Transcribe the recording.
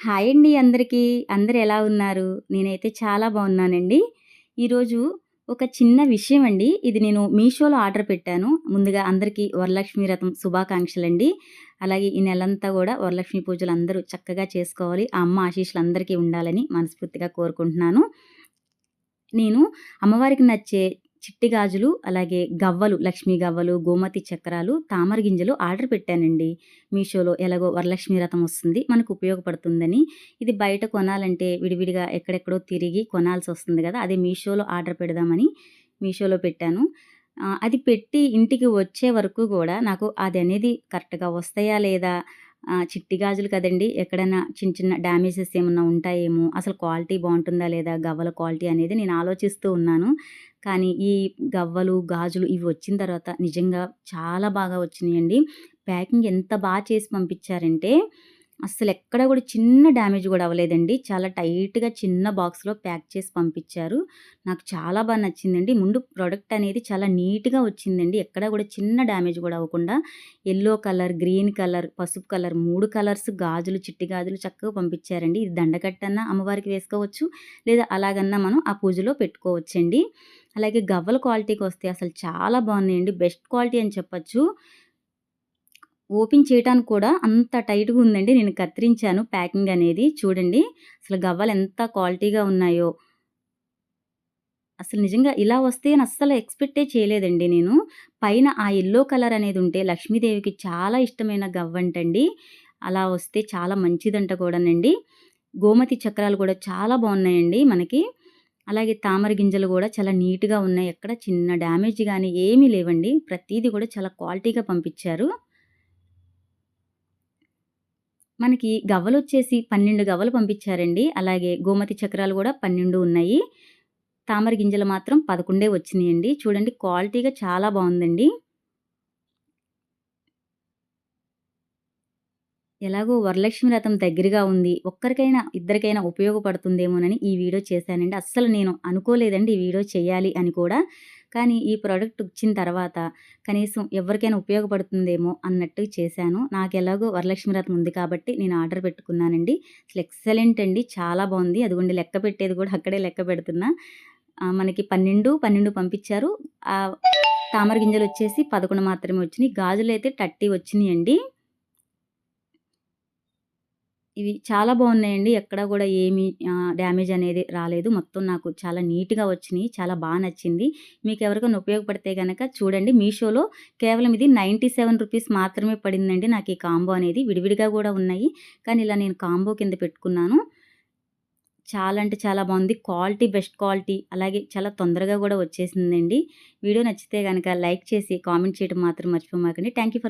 Hi అండి అందరికీ. అందరూ ఎలా ఉన్నారు? నేనైతే చాలా బాగున్నానండి. ఈరోజు ఒక చిన్న విషయం అండి. ఇది నేను మీషోలో ఆర్డర్ పెట్టాను. ముందుగా అందరికీ వరలక్ష్మి వ్రతం శుభాకాంక్షలండి. అలాగే ఈ నెలంతా గూడా వరలక్ష్మి పూజలు అందరూ చక్కగా చేసుకోవాలి. ఆ అమ్మ ఆశీస్సులు అందరికీ ఉండాలని మనస్ఫూర్తిగా కోరుకుంటున్నాను. నేను అమ్మవారికి నచ్చే చిట్టి గాజులు, అలాగే గవ్వలు, లక్ష్మీ గవ్వలు, గోమతి చక్రాలు, తామర గింజలు ఆర్డర్ పెట్టానండి. మీషోలో ఎలాగో వరలక్ష్మి వ్రతం వస్తుంది. మనకు ఉపయోగపడుతుందని. ఇది బయట కొనాలంటే విడివిడిగా ఎక్కడెక్కడో తిరిగి కొనాల్సొస్తుంది గదా! అదే మీషోలో ఆర్డర్ పెడదామని మీషోలో పెట్టాను. అది పెట్టి ఇంటికి వచ్చే వరకు గూడా నాకు అదనేది కరెక్ట్‌గా వస్తాయా లేదా? చిట్టి గాజులు కదండీ! ఎక్కడైనా చిన్న చిన్న డ్యామేజెస్ ఏమన్నా ఉంటాయేమో! అసలు క్వాలిటీ బావుంటుందా లేదా? గవ్వల క్వాలిటీ అనేది నేను ఆలోచిస్తూ ఉన్నాను. కానీ ఈ గవ్వలు, గాజులు ఇవి వచ్చిన తర్వాత నిజంగా చాలా బాగా వచ్చినియండి. ప్యాకింగ్ ఎంత చేసి పంపించారంటే అస్సలెక్కడ గూడా చిన్న డ్యామేజ్ గూడా అవ్వలేదండి. చాలా టైట్‌గా చిన్న బాక్స్‌లో ప్యాక్ చేసి పంపించారు. నాకు చాలా నచ్చిందండి. ముందు ప్రొడక్ట్ అనేది చాలా నీట్‌గా వచ్చిందండి. ఎక్కడ గూడా చిన్న డ్యామేజ్ గూడా అవ్వకుండా యెల్లో కలర్, గ్రీన్ కలర్, పసుపు కలర్ 3 కలర్స్ గాజులు, చిట్టి గాజులు చక్కగా పంపించారండి. ఇది దండకట్టన్నా అమ్మవారికి వేసుకోవచ్చు. లేదా అలాగన్నా మనం ఆ పూజలో పెట్టుకోవచ్చండి. అలాగే గవ్వల క్వాలిటీకొస్తే అసలు చాలా బాగున్నాయండి. బెస్ట్ క్వాలిటీ అని చెప్పొచ్చు. ఓపెన్ చేయటానికి కూడా అంత టైట్‌గా ఉందండి. నేను కత్తిరించాను ప్యాకింగ్ అనేది. చూడండి అసలు గవ్వలు ఎంత క్వాలిటీగా ఉన్నాయో. అసలు నిజంగా ఇలా వస్తాయని అస్సలు ఎక్స్‌పెక్టే చేయలేదండి నేను. పైన ఆ యెల్లో కలర్ అనేది ఉంటే లక్ష్మీదేవికి చాలా ఇష్టమైన గవ్వంటండి. అలా వస్తే చాలా మంచిదంట కూడానండి. గోమతి చక్రాలు కూడా చాలా బాగున్నాయండి మనకి. అలాగే తామర గింజలు గూడా చాలా నీట్‌గా ఉన్నాయి. ఎక్కడ చిన్న డ్యామేజ్ గాని ఏమీ లేవండి. ప్రతీది కూడా చాలా క్వాలిటీగా పంపించారు. మనకి గవ్వలొచ్చేసి 12 గవ్వలు పంపించారండి. అలాగే గోమతి చక్రాలు గూడా 12 ఉన్నాయి. తామర గింజలు మాత్రం 11 వచ్చినియండి. చూడండి క్వాలిటీగా చాలా బావుందండి. ఎలాగో వరలక్ష్మి వ్రతం దగ్గరగా ఉంది. ఒక్కరికైనా, ఇద్దరికైనా ఉపయోగపడుతుందేమోనని ఈ వీడియో చేశానండి. అస్సలు నేను అనుకోలేదండి ఈ వీడియో చేయాలి అని కూడా. కానీ ఈ ప్రొడక్ట్ వచ్చిన తర్వాత కనీసం ఎవరికైనా ఉపయోగపడుతుందేమో అన్నట్టు చేశాను. నాకెలాగో వరలక్ష్మి వ్రతం ఉంది కాబట్టి నేను ఆర్డర్ పెట్టుకున్నానండి. అసలు ఎక్సలెంట్ అండి. చాలా బావుంది. అదిగోండి లెక్క పెట్టేది కూడా అక్కడే లెక్క పెడుతున్నా. మనకి 12, 12 పంపించారు. తామర గింజలొచ్చేసి 11 మాత్రమే వచ్చినియి. గాజులైతే 30 వచ్చినియండి. ఇవి చాలా బాగున్నాయండి. ఎక్కడ గూడా ఏమి డ్యామేజ్ అనేది రాలేదు. మొత్తం నాకు చాలా నీట్‌గా వచ్చినియి. చాలా నచ్చింది. మీకెవరికైనా ఉపయోగపడితే గనక చూడండి. మీషోలో కేవలం ఇది రూ. 97 మాత్రమే పడిందండి నాకు ఈ కాంబో అనేది. విడివిడిగా గూడా ఉన్నాయి. కానీ ఇలా నేను కాంబో కింద పెట్టుకున్నాను. చాలా అంటే చాలా బాగుంది. Quality best quality. అలాగే చాలా తొందరగా గూడా వచ్చేసిందండి. వీడియో నచ్చితే గనక లైక్ చేసి కామెంట్ చేయడం మాత్రం మర్చిపోమాకండి. Thank you for